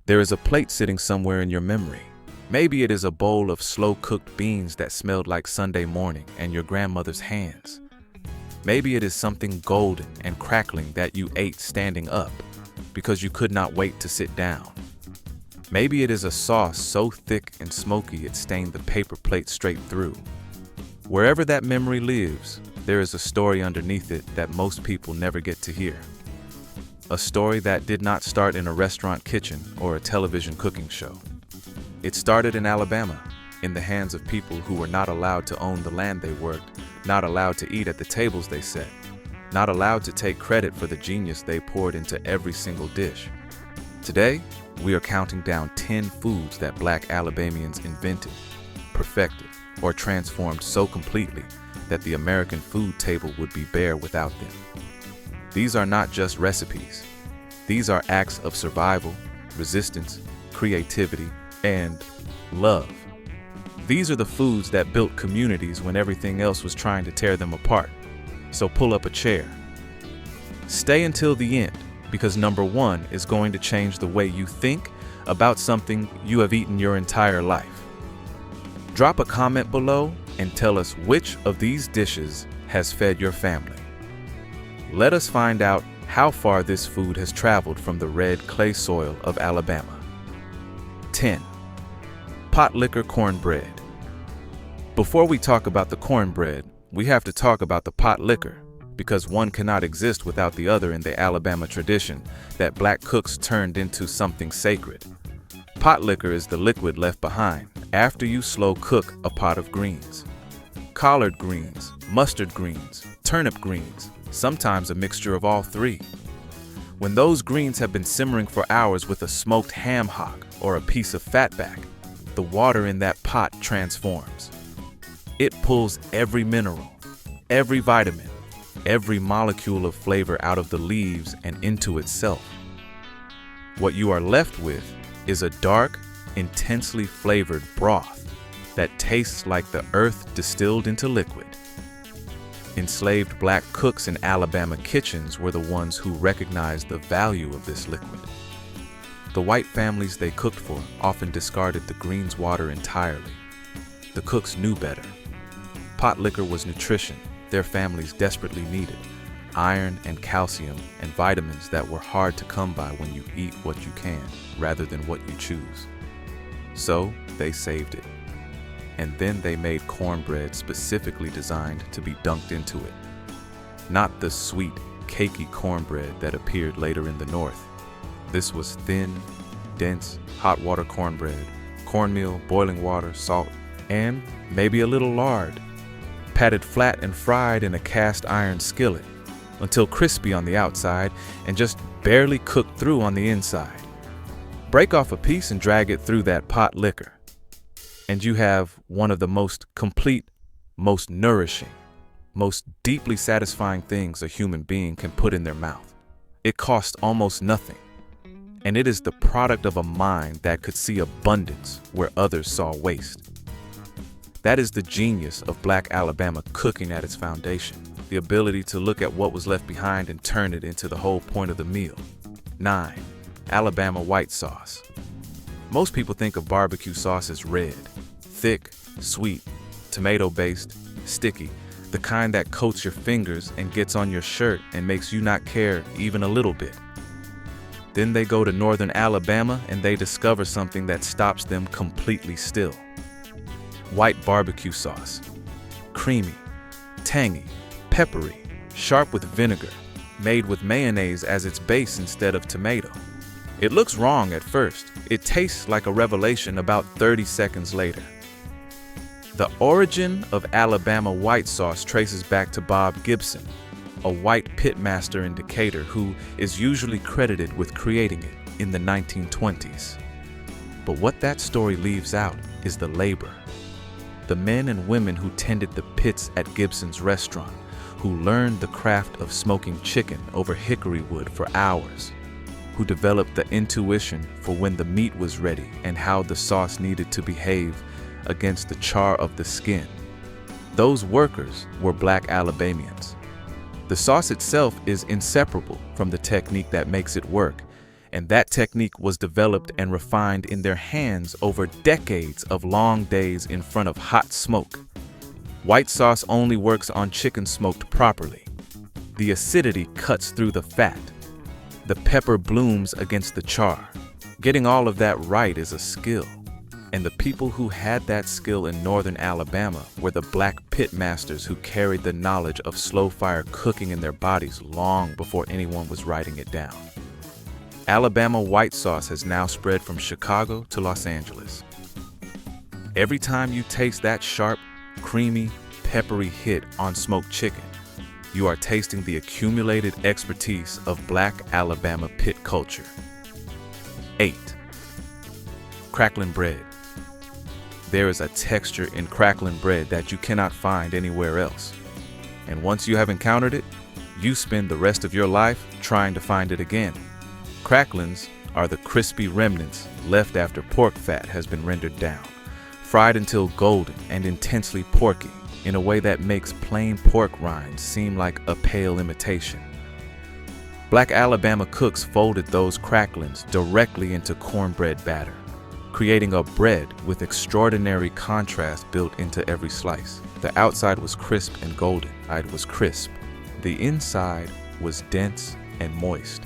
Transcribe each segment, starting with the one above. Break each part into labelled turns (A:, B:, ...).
A: There is a plate sitting somewhere in your memory. Maybe it is a bowl of slow-cooked beans that smelled like Sunday morning and your grandmother's hands. Maybe it is something golden and crackling that you ate standing up because you could not wait to sit down. Maybe it is a sauce so thick and smoky it stained the paper plate straight through. Wherever that memory lives, there is a story underneath it that most people never get to hear. A story that did not start in a restaurant kitchen or a television cooking show. It started in Alabama, in the hands of people who were not allowed to own the land they worked, not allowed to eat at the tables they set, not allowed to take credit for the genius they poured into every single dish. Today, we are counting down 10 foods that Black Alabamians invented, perfected, or transformed so completely that the American food table would be bare without them. These are not just recipes. These are acts of survival, resistance, creativity, and love. These are the foods that built communities when everything else was trying to tear them apart. So pull up a chair. Stay until the end, because number 1 is going to change the way you think about something you have eaten your entire life. Drop a comment below and tell us which of these dishes has fed your family. Let us find out how far this food has traveled from the red clay soil of Alabama. 10. Pot liquor cornbread. Before we talk about the cornbread, we have to talk about the pot liquor, because one cannot exist without the other in the Alabama tradition that Black cooks turned into something sacred. Pot liquor is the liquid left behind after you slow cook a pot of greens. Collard greens, mustard greens, turnip greens, sometimes a mixture of all three. When those greens have been simmering for hours with a smoked ham hock or a piece of fatback, the water in that pot transforms. It pulls every mineral, every vitamin, every molecule of flavor out of the leaves and into itself. What you are left with is a dark, intensely flavored broth that tastes like the earth distilled into liquid. Enslaved Black cooks in Alabama kitchens were the ones who recognized the value of this liquid. The white families they cooked for often discarded the greens water entirely. The cooks knew better. Pot liquor was nutrition their families desperately needed, iron and calcium and vitamins that were hard to come by when you eat what you can rather than what you choose. So they saved it. And then they made cornbread specifically designed to be dunked into it. Not the sweet, cakey cornbread that appeared later in the North. This was thin, dense, hot water cornbread, cornmeal, boiling water, salt, and maybe a little lard, patted flat and fried in a cast iron skillet until crispy on the outside and just barely cooked through on the inside. Break off a piece and drag it through that pot liquor, and you have one of the most complete, most nourishing, most deeply satisfying things a human being can put in their mouth. It costs almost nothing, and it is the product of a mind that could see abundance where others saw waste. That is the genius of Black Alabama cooking at its foundation, the ability to look at what was left behind and turn it into the whole point of the meal. 9. Alabama white sauce. Most people think of barbecue sauce as red, thick, sweet, tomato-based, sticky, the kind that coats your fingers and gets on your shirt and makes you not care even a little bit. Then they go to northern Alabama and they discover something that stops them completely still. White barbecue sauce. Creamy, tangy, peppery, sharp with vinegar, made with mayonnaise as its base instead of tomato. It looks wrong at first. It tastes like a revelation about 30 seconds later. The origin of Alabama white sauce traces back to Bob Gibson, a white pitmaster in Decatur who is usually credited with creating it in the 1920s. But what that story leaves out is the labor. The men and women who tended the pits at Gibson's restaurant, who learned the craft of smoking chicken over hickory wood for hours, who developed the intuition for when the meat was ready and how the sauce needed to behave against the char of the skin. Those workers were Black Alabamians. The sauce itself is inseparable from the technique that makes it work, And that technique was developed and refined in their hands over decades of long days in front of hot smoke. White sauce only works on chicken smoked properly. The acidity cuts through the fat. The pepper blooms against the char. Getting all of that right is a skill. And the people who had that skill in northern Alabama were the black pit masters who carried the knowledge of slow fire cooking in their bodies long before anyone was writing it down. Alabama white sauce has now spread from Chicago to Los Angeles. Every time you taste that sharp, creamy, peppery hit on smoked chicken, you are tasting the accumulated expertise of black Alabama pit culture. 8. Crackling bread. There is a texture in crackling bread that you cannot find anywhere else. And once you have encountered it, you spend the rest of your life trying to find it again. Cracklings are the crispy remnants left after pork fat has been rendered down, fried until golden and intensely porky in a way that makes plain pork rinds seem like a pale imitation. Black Alabama cooks folded those cracklings directly into cornbread batter, creating a bread with extraordinary contrast built into every slice. The outside was crisp and golden. It was crisp. The inside was dense and moist.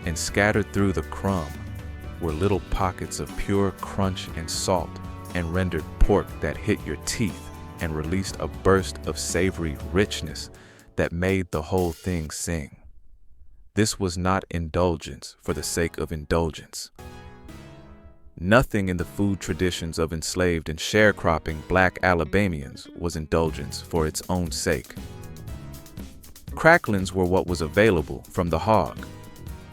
A: And scattered through the crumb were little pockets of pure crunch and salt and rendered pork that hit your teeth and released a burst of savory richness that made the whole thing sing. This was not indulgence for the sake of indulgence. Nothing in the food traditions of enslaved and sharecropping black Alabamians was indulgence for its own sake. Cracklings were what was available from the hog.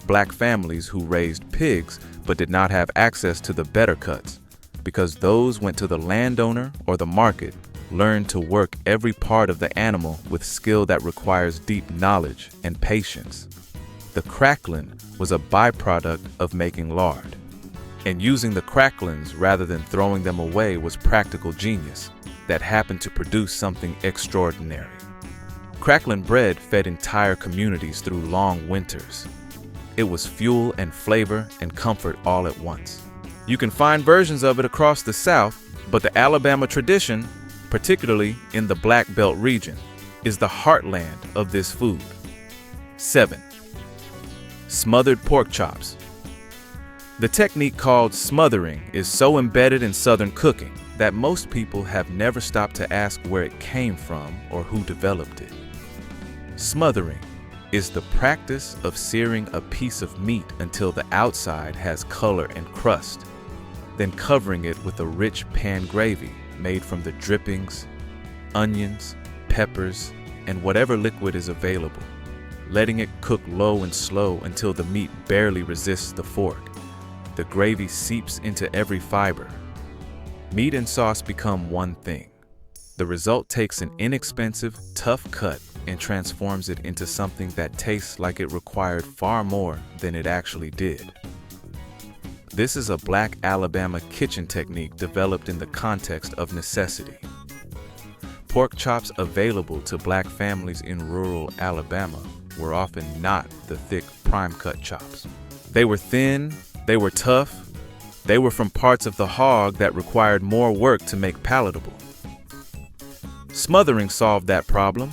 A: Black families who raised pigs but did not have access to the better cuts, because those went to the landowner or the market, learned to work every part of the animal with skill that requires deep knowledge and patience. The crackling was a byproduct of making lard. And using the cracklings rather than throwing them away was practical genius that happened to produce something extraordinary. Crackling bread fed entire communities through long winters. It was fuel and flavor and comfort all at once. You can find versions of it across the South, but the Alabama tradition, particularly in the Black Belt region, is the heartland of this food. 7. Smothered pork chops. The technique called smothering is so embedded in Southern cooking that most people have never stopped to ask where it came from or who developed it. Smothering is the practice of searing a piece of meat until the outside has color and crust, then covering it with a rich pan gravy made from the drippings, onions, peppers, and whatever liquid is available, letting it cook low and slow until the meat barely resists the fork. The gravy seeps into every fiber. Meat and sauce become one thing. The result takes an inexpensive, tough cut and transforms it into something that tastes like it required far more than it actually did. This is a black Alabama kitchen technique developed in the context of necessity. Pork chops available to black families in rural Alabama were often not the thick prime-cut chops. They were thin, they were tough, they were from parts of the hog that required more work to make palatable. Smothering solved that problem.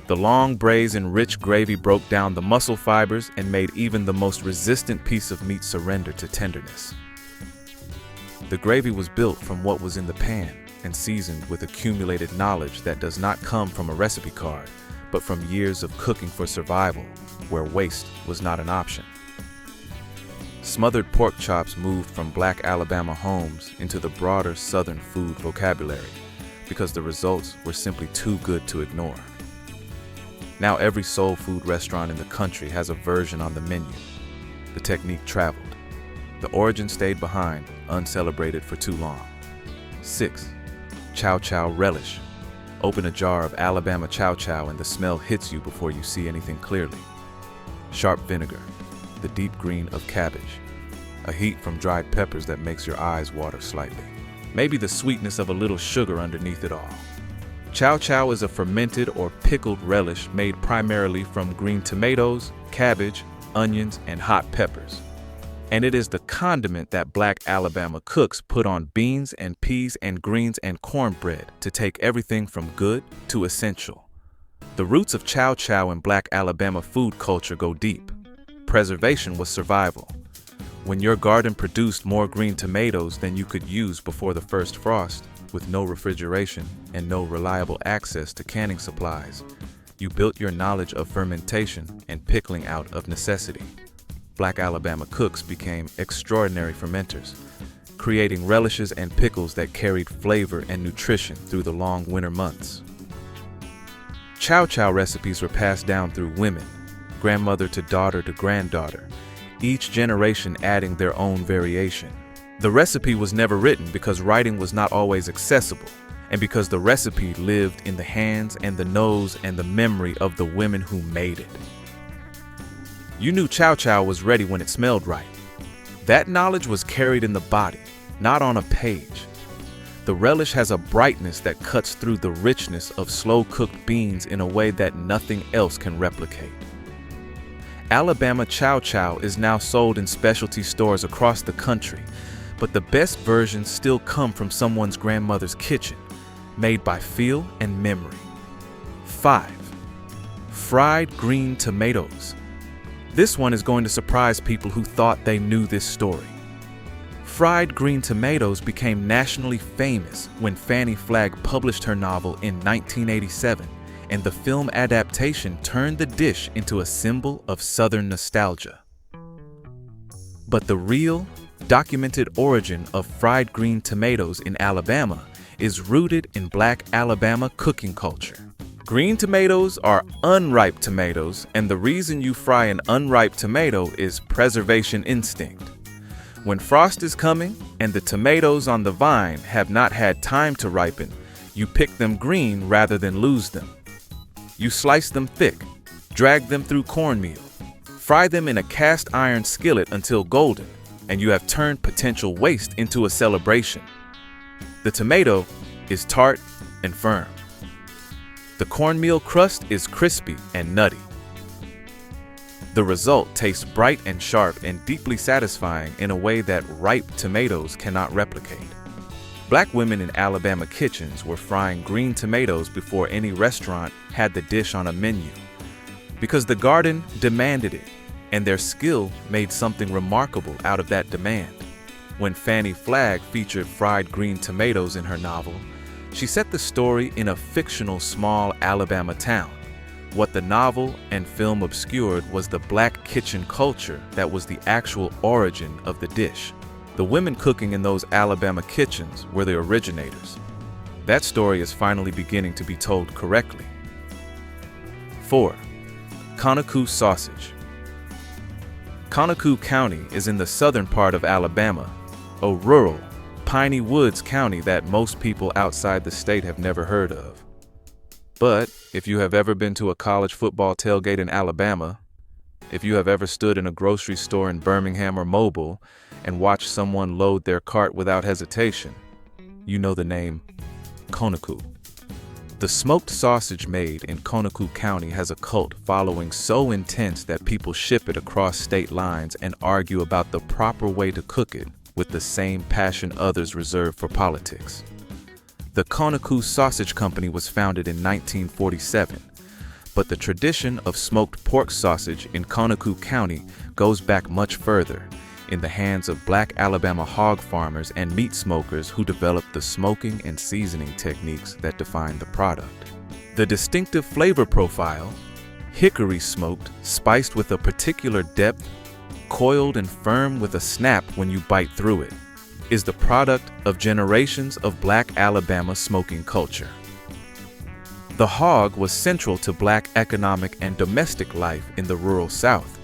A: The long braise and rich gravy broke down the muscle fibers and made even the most resistant piece of meat surrender to tenderness. The gravy was built from what was in the pan and seasoned with accumulated knowledge that does not come from a recipe card, but from years of cooking for survival, where waste was not an option. Smothered pork chops moved from black Alabama homes into the broader Southern food vocabulary because the results were simply too good to ignore. Now every soul food restaurant in the country has a version on the menu. The technique traveled. The origin stayed behind, uncelebrated for too long. 6. Chow chow relish. Open a jar of Alabama chow chow and the smell hits you before you see anything clearly. Sharp vinegar, the deep green of cabbage, a heat from dried peppers that makes your eyes water slightly. Maybe the sweetness of a little sugar underneath it all. Chow chow is a fermented or pickled relish made primarily from green tomatoes, cabbage, onions, and hot peppers. and it is the condiment that Black Alabama cooks put on beans and peas and greens and cornbread to take everything from good to essential. The roots of chow chow in Black Alabama food culture go deep. Preservation was survival. When your garden produced more green tomatoes than you could use before the first frost, with no refrigeration and no reliable access to canning supplies, you built your knowledge of fermentation and pickling out of necessity. Black Alabama cooks became extraordinary fermenters, creating relishes and pickles that carried flavor and nutrition through the long winter months. Chow chow recipes were passed down through women, grandmother to daughter to granddaughter, each generation adding their own variation. The recipe was never written because writing was not always accessible, and because the recipe lived in the hands and the nose and the memory of the women who made it. You knew chow chow was ready when it smelled right. That knowledge was carried in the body, not on a page. The relish has a brightness that cuts through the richness of slow-cooked beans in a way that nothing else can replicate. Alabama chow chow is now sold in specialty stores across the country, but the best versions still come from someone's grandmother's kitchen, made by feel and memory. 5. Fried green tomatoes. This one is going to surprise people who thought they knew this story. Fried green tomatoes became nationally famous when Fannie Flagg published her novel in 1987, and the film adaptation turned the dish into a symbol of Southern nostalgia. But the real, documented origin of fried green tomatoes in Alabama is rooted in Black Alabama cooking culture. Green tomatoes are unripe tomatoes, and the reason you fry an unripe tomato is preservation instinct. When frost is coming and the tomatoes on the vine have not had time to ripen, you pick them green rather than lose them. You slice them thick, drag them through cornmeal, fry them in a cast iron skillet until golden, and you have turned potential waste into a celebration. The tomato is tart and firm. The cornmeal crust is crispy and nutty. The result tastes bright and sharp and deeply satisfying in a way that ripe tomatoes cannot replicate. Black women in Alabama kitchens were frying green tomatoes before any restaurant had the dish on a menu, because the garden demanded it, and their skill made something remarkable out of that demand. When Fannie Flagg featured fried green tomatoes in her novel, she set the story in a fictional small Alabama town. What the novel and film obscured was the black kitchen culture that was the actual origin of the dish. The women cooking in those Alabama kitchens were the originators. That story is finally beginning to be told correctly. 4. Conacook sausage. Conacook County is in the southern part of Alabama, a rural, piney woods county that most people outside the state have never heard of. But if you have ever been to a college football tailgate in Alabama, if you have ever stood in a grocery store in Birmingham or Mobile and watched someone load their cart without hesitation, you know the name Conacook. The smoked sausage made in Conacook County has a cult following so intense that people ship it across state lines and argue about the proper way to cook it with the same passion others reserve for politics. The Conacook Sausage Company was founded in 1947, but the tradition of smoked pork sausage in Conacook County goes back much further, in the hands of Black Alabama hog farmers and meat smokers who developed the smoking and seasoning techniques that define the product. The distinctive flavor profile, hickory smoked, spiced with a particular depth, coiled and firm with a snap when you bite through it, is the product of generations of Black Alabama smoking culture. The hog was central to Black economic and domestic life in the rural South.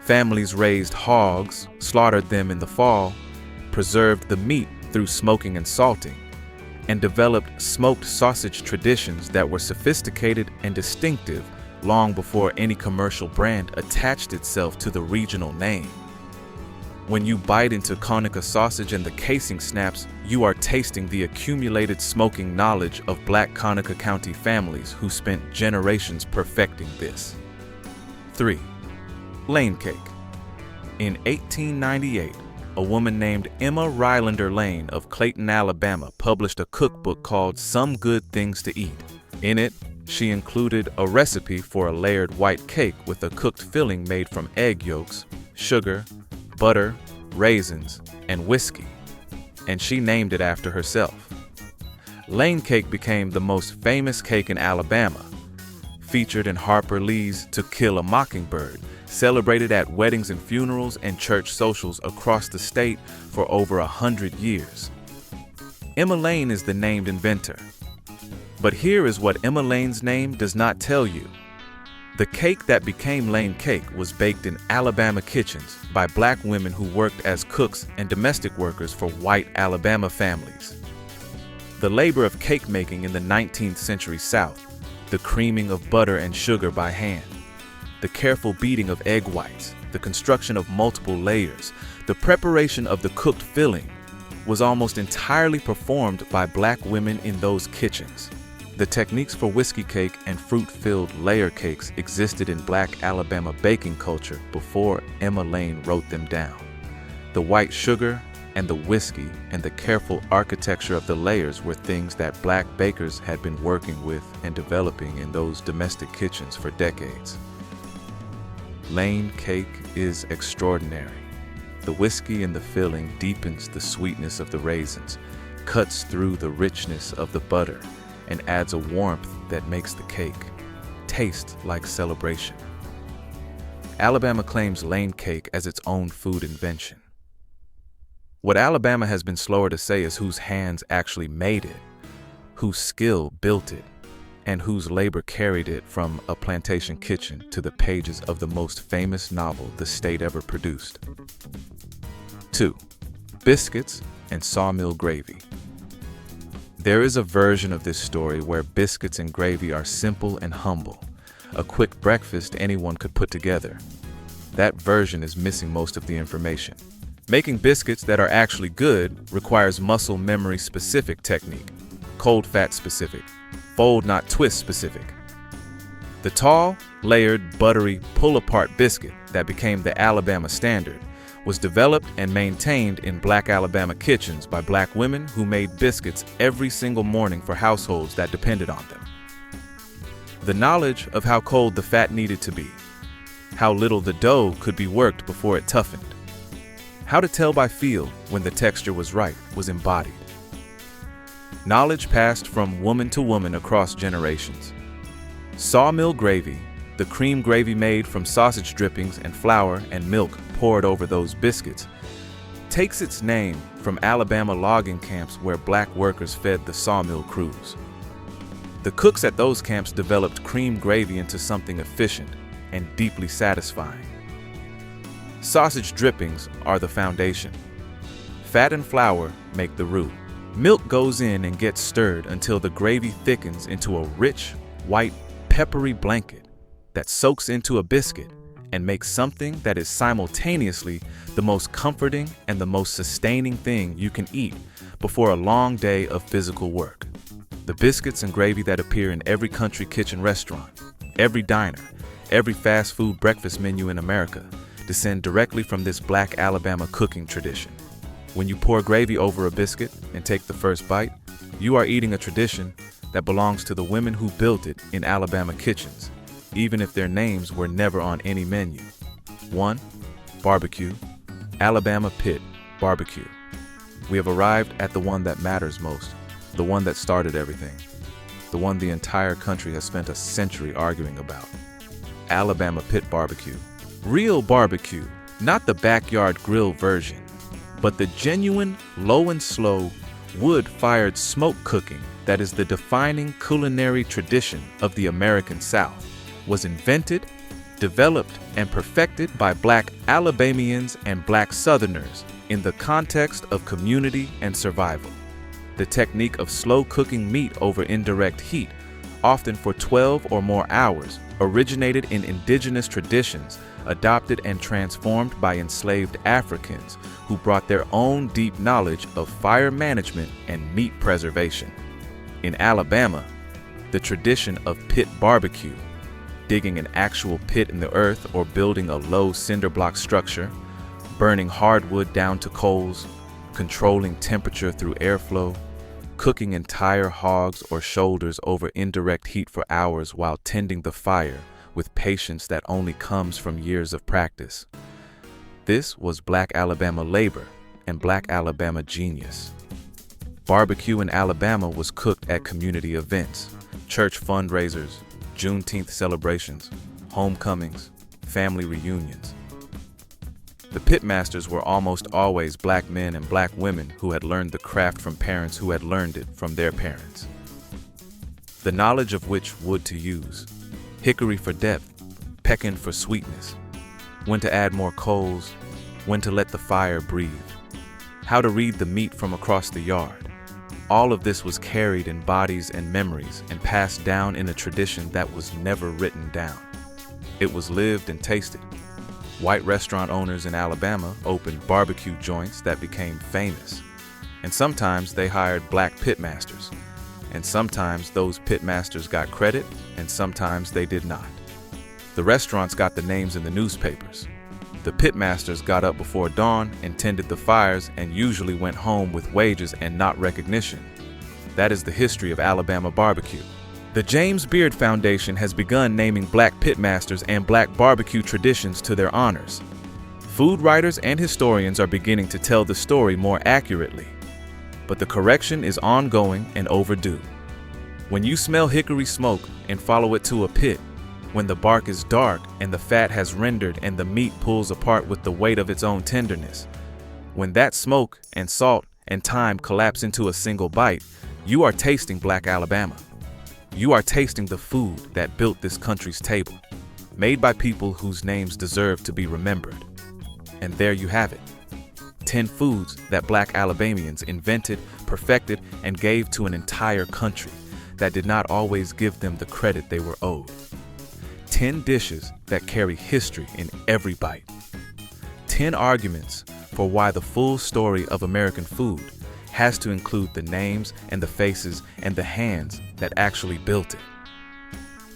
A: Families raised hogs, slaughtered them in the fall, preserved the meat through smoking and salting, and developed smoked sausage traditions that were sophisticated and distinctive long before any commercial brand attached itself to the regional name. When you bite into Conacook sausage and the casing snaps, you are tasting the accumulated smoking knowledge of Black Conacook County families who spent generations perfecting this. 3. Lane cake. In 1898, a woman named Emma Rylander Lane of Clayton, Alabama, published a cookbook called Some Good Things to Eat. In it, she included a recipe for a layered white cake with a cooked filling made from egg yolks, sugar, butter, raisins, and whiskey, and she named it after herself. Lane cake became the most famous cake in Alabama, featured in Harper Lee's To Kill a Mockingbird, celebrated at weddings and funerals and church socials across the state for over 100 years. Emma Lane is the named inventor. But here is what Emma Lane's name does not tell you. The cake that became Lane cake was baked in Alabama kitchens by black women who worked as cooks and domestic workers for white Alabama families. The labor of cake making in the 19th century South, the creaming of butter and sugar by hand, the careful beating of egg whites, the construction of multiple layers, the preparation of the cooked filling, was almost entirely performed by black women in those kitchens. The techniques for whiskey cake and fruit-filled layer cakes existed in black Alabama baking culture before Emma Lane wrote them down. The white sugar and the whiskey and the careful architecture of the layers were things that black bakers had been working with and developing in those domestic kitchens for decades. Lane cake is extraordinary. The whiskey in the filling deepens the sweetness of the raisins, cuts through the richness of the butter, and adds a warmth that makes the cake taste like celebration. Alabama claims Lane cake as its own food invention. What Alabama has been slower to say is whose hands actually made it, whose skill built it, and whose labor carried it from a plantation kitchen to the pages of the most famous novel the state ever produced. 2. Biscuits and sawmill gravy. There is a version of this story where biscuits and gravy are simple and humble, a quick breakfast anyone could put together. That version is missing most of the information. Making biscuits that are actually good requires muscle memory specific technique, cold fat specific, fold not twist specific. The tall, layered, buttery, pull-apart biscuit that became the Alabama standard was developed and maintained in black Alabama kitchens by black women who made biscuits every single morning for households that depended on them. The knowledge of how cold the fat needed to be, how little the dough could be worked before it toughened, how to tell by feel when the texture was right was embodied. Knowledge passed from woman to woman across generations. Sawmill gravy, the cream gravy made from sausage drippings and flour and milk poured over those biscuits, takes its name from Alabama logging camps where black workers fed the sawmill crews. The cooks at those camps developed cream gravy into something efficient and deeply satisfying. Sausage drippings are the foundation. Fat and flour make the roux. Milk goes in and gets stirred until the gravy thickens into a rich, white, peppery blanket that soaks into a biscuit and makes something that is simultaneously the most comforting and the most sustaining thing you can eat before a long day of physical work. The biscuits and gravy that appear in every country kitchen restaurant, every diner, every fast food breakfast menu in America descend directly from this black Alabama cooking tradition. When you pour gravy over a biscuit and take the first bite, you are eating a tradition that belongs to the women who built it in Alabama kitchens, even if their names were never on any menu. 1. Barbecue, Alabama Pit Barbecue. We have arrived at the one that matters most, the one that started everything, the one the entire country has spent a century arguing about. Alabama Pit Barbecue. Real barbecue, not the backyard grill version, but the genuine, low and slow, wood-fired smoke cooking that is the defining culinary tradition of the American South, was invented, developed, and perfected by black Alabamians and black Southerners in the context of community and survival. The technique of slow cooking meat over indirect heat, often for 12 or more hours, originated in indigenous traditions adopted and transformed by enslaved Africans who brought their own deep knowledge of fire management and meat preservation. In Alabama, the tradition of pit barbecue, digging an actual pit in the earth or building a low cinder block structure, burning hardwood down to coals, controlling temperature through airflow, cooking entire hogs or shoulders over indirect heat for hours while tending the fire with patience that only comes from years of practice. This was Black Alabama labor and Black Alabama genius. Barbecue in Alabama was cooked at community events, church fundraisers, Juneteenth celebrations, homecomings, family reunions. The pitmasters were almost always black men and black women who had learned the craft from parents who had learned it from their parents. The knowledge of which wood to use, hickory for depth, pecan for sweetness, when to add more coals, when to let the fire breathe, how to read the meat from across the yard. All of this was carried in bodies and memories and passed down in a tradition that was never written down. It was lived and tasted. White restaurant owners in Alabama opened barbecue joints that became famous. And sometimes they hired black pitmasters. And sometimes those pitmasters got credit, and sometimes they did not. The restaurants got the names in the newspapers. The pitmasters got up before dawn and tended the fires and usually went home with wages and not recognition. That is the history of Alabama barbecue. The James Beard Foundation has begun naming black pitmasters and black barbecue traditions to their honors. Food writers and historians are beginning to tell the story more accurately. But the correction is ongoing and overdue. When you smell hickory smoke and follow it to a pit, when the bark is dark and the fat has rendered and the meat pulls apart with the weight of its own tenderness, when that smoke and salt and thyme collapse into a single bite, you are tasting Black Alabama. You are tasting the food that built this country's table, made by people whose names deserve to be remembered. And there you have it. 10 foods that Black Alabamians invented, perfected, and gave to an entire country that did not always give them the credit they were owed. 10 dishes that carry history in every bite. 10 arguments for why the full story of American food has to include the names and the faces and the hands that actually built it.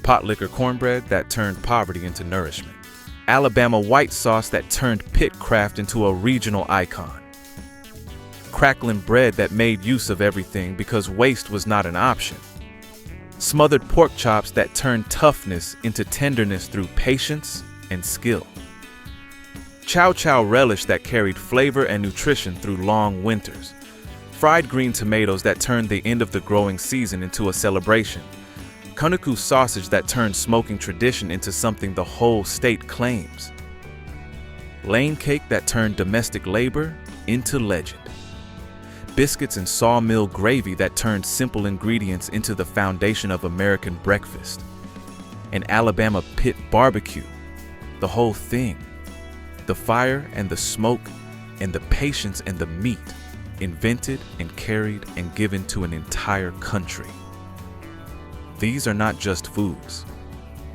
A: Pot liquor cornbread that turned poverty into nourishment. Alabama white sauce that turned pit craft into a regional icon. Crackling bread that made use of everything because waste was not an option. Smothered pork chops that turned toughness into tenderness through patience and skill. Chow chow relish that carried flavor and nutrition through long winters. Fried green tomatoes that turned the end of the growing season into a celebration. Kunuku sausage that turned smoking tradition into something the whole state claims. Lane cake that turned domestic labor into legend. Biscuits and sawmill gravy that turned simple ingredients into the foundation of American breakfast. And Alabama pit barbecue, the whole thing. The fire and the smoke and the patience and the meat, invented and carried and given to an entire country. These are not just foods.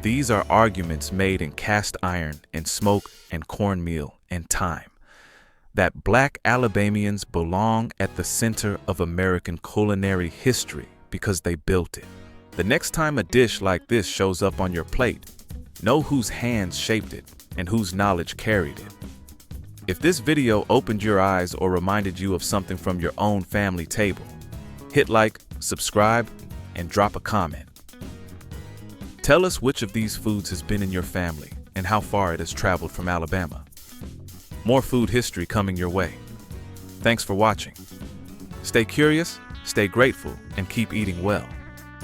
A: These are arguments made in cast iron and smoke and cornmeal and thyme, that Black Alabamians belong at the center of American culinary history because they built it. The next time a dish like this shows up on your plate, know whose hands shaped it and whose knowledge carried it. If this video opened your eyes or reminded you of something from your own family table, hit like, subscribe, and drop a comment. Tell us which of these foods has been in your family and how far it has traveled from Alabama. More food history coming your way. Thanks for watching. Stay curious, stay grateful, and keep eating well.